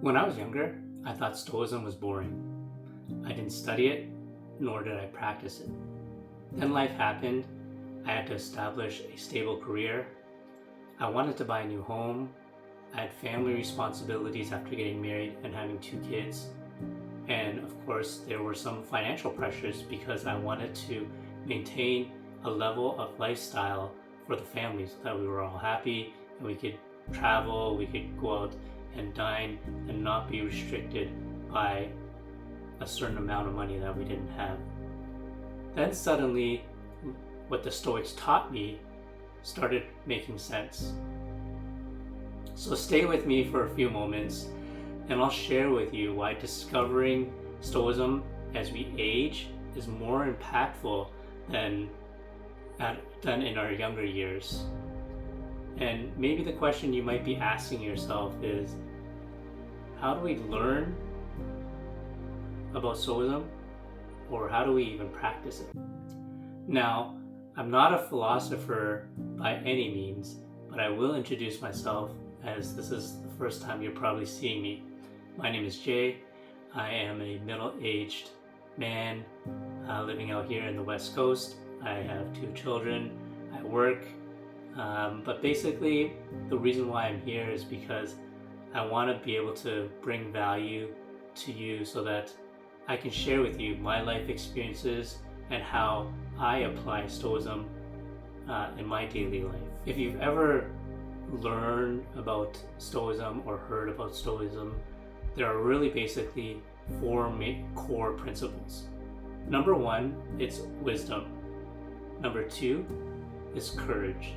When I was younger, I thought Stoicism was boring. I didn't study it, nor did I practice it. Then life happened. I had to establish a stable career. I wanted to buy a new home. I had family responsibilities after getting married and having 2 kids. And of course, there were some financial pressures because I wanted to maintain a level of lifestyle for the family so that we were all happy and we could travel, we could go out and dine and not be restricted by a certain amount of money that we didn't have. Then suddenly, what the Stoics taught me started making sense. So stay with me for a few moments and I'll share with you why discovering Stoicism as we age is more impactful than in our younger years. And maybe the question you might be asking yourself is, how do we learn about Stoicism, or how do we even practice it? Now, I'm not a philosopher by any means, but I will introduce myself as this is the first time you're probably seeing me. My name is Jay. I am a middle-aged man living out here in the West Coast. I have 2 children. I work. But basically, the reason why I'm here is because I want to be able to bring value to you so that I can share with you my life experiences and how I apply Stoicism in my daily life. If you've ever learned about Stoicism or heard about Stoicism, there are really basically 4 core principles. Number 1, it's wisdom. Number 2 is courage.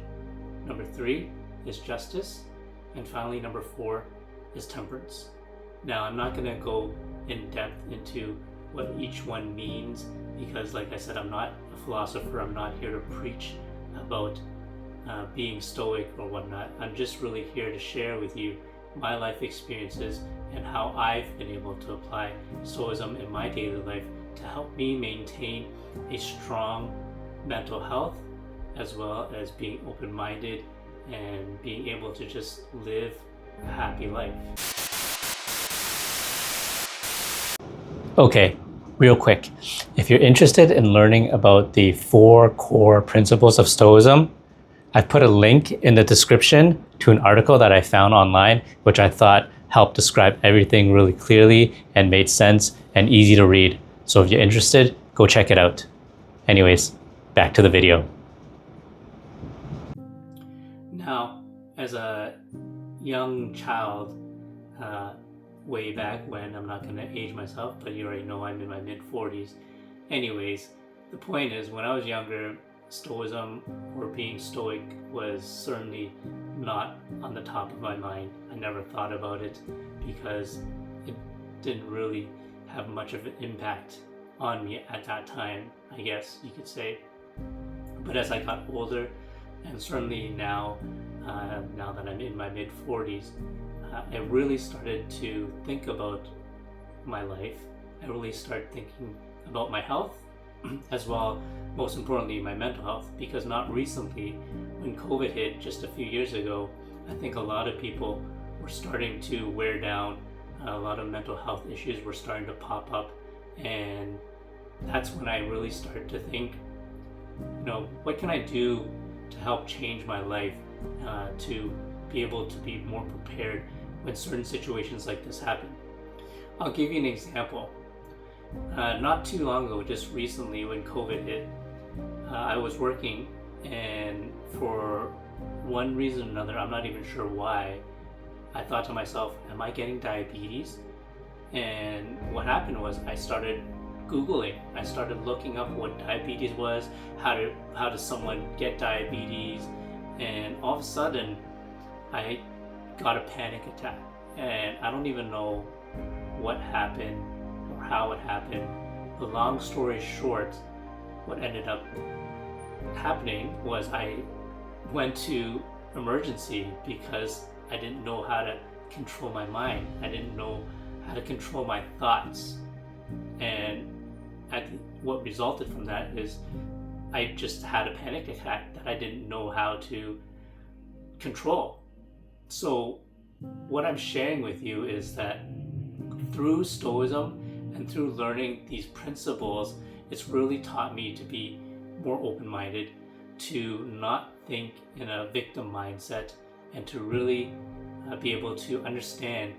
Number 3 is justice. And finally, number 4 is temperance. Now, I'm not going to go in depth into what each one means because, like I said, I'm not a philosopher. I'm not here to preach about being stoic or whatnot. I'm just really here to share with you my life experiences and how I've been able to apply Stoicism in my daily life to help me maintain a strong mental health, as well as being open-minded and being able to just live a happy life. Okay, real quick. If you're interested in learning about the 4 core principles of Stoicism, I've put a link in the description to an article that I found online, which I thought helped describe everything really clearly and made sense and easy to read. So if you're interested, go check it out. Anyways, back to the video. Now, as a young child, way back when, I'm not going to age myself, but you already know I'm in my mid-40s. Anyways, the point is, when I was younger, Stoicism or being Stoic was certainly not on the top of my mind. I never thought about it because it didn't really have much of an impact on me at that time, I guess you could say. But as I got older, and certainly now that I'm in my mid-40s, I really started to think about my life. I really started thinking about my health, as well, most importantly, my mental health, because not recently, when COVID hit just a few years ago, I think a lot of people were starting to wear down. A lot of mental health issues were starting to pop up, and that's when I really started to think, what can I do to help change my life, to be able to be more prepared when certain situations like this happen. I'll give you an example. Not too long ago, just recently when COVID hit, I was working, and for one reason or another, I'm not even sure why, I thought to myself, am I getting diabetes? And what happened was I started Googling. I started looking up what diabetes was, how does someone get diabetes, and all of a sudden I got a panic attack, and I don't even know what happened or how it happened. The long story short, what ended up happening was I went to emergency because I didn't know how to control my mind. I didn't know how to control my thoughts. And what resulted from that is I just had a panic attack that I didn't know how to control. So what I'm sharing with you is that through Stoicism and through learning these principles, it's really taught me to be more open-minded, to not think in a victim mindset, and to really be able to understand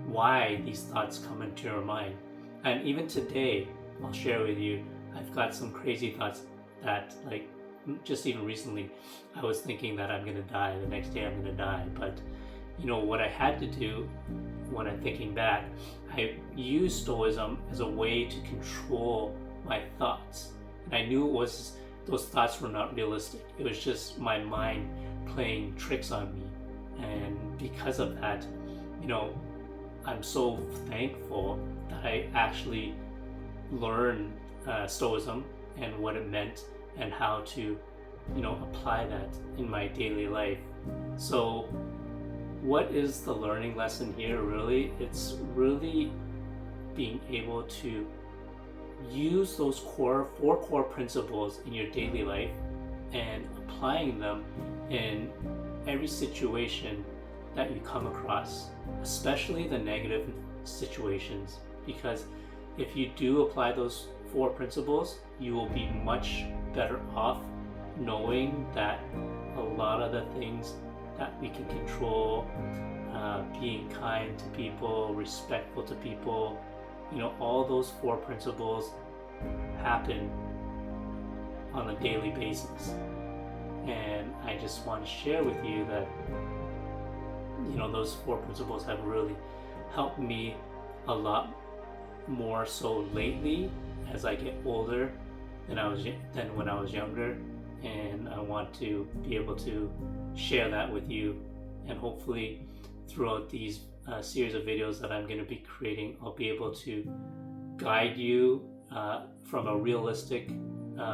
why these thoughts come into your mind. And even today, I'll share with you, I've got some crazy thoughts that, like, just even recently, I was thinking that I'm gonna die, the next day I'm gonna die. But what I had to do when I'm thinking back, I used Stoicism as a way to control my thoughts. And I knew those thoughts were not realistic. It was just my mind playing tricks on me. And because of that, I'm so thankful that I actually learned Stoicism and what it meant and how to, apply that in my daily life. So what is the learning lesson here really? It's really being able to use those four core principles in your daily life and applying them in every situation that you come across, especially the negative situations, because if you do apply those four principles, you will be much better off knowing that a lot of the things that we can control, being kind to people, respectful to people, all those four principles happen on a daily basis. And I just want to share with you that those four principles have really helped me a lot more so lately as I get older than when I was younger. And I want to be able to share that with you, and hopefully throughout these series of videos that I'm going to be creating, I'll be able to guide you from a realistic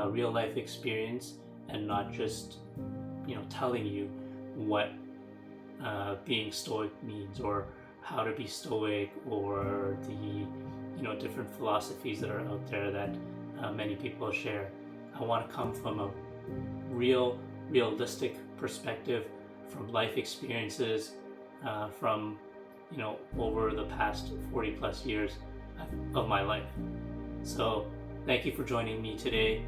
real life experience, and not just telling you what being Stoic means, or how to be Stoic, or the different philosophies that are out there that many people share. I want to come from a realistic perspective, from life experiences, from over the past 40 plus years of my life. So thank you for joining me today.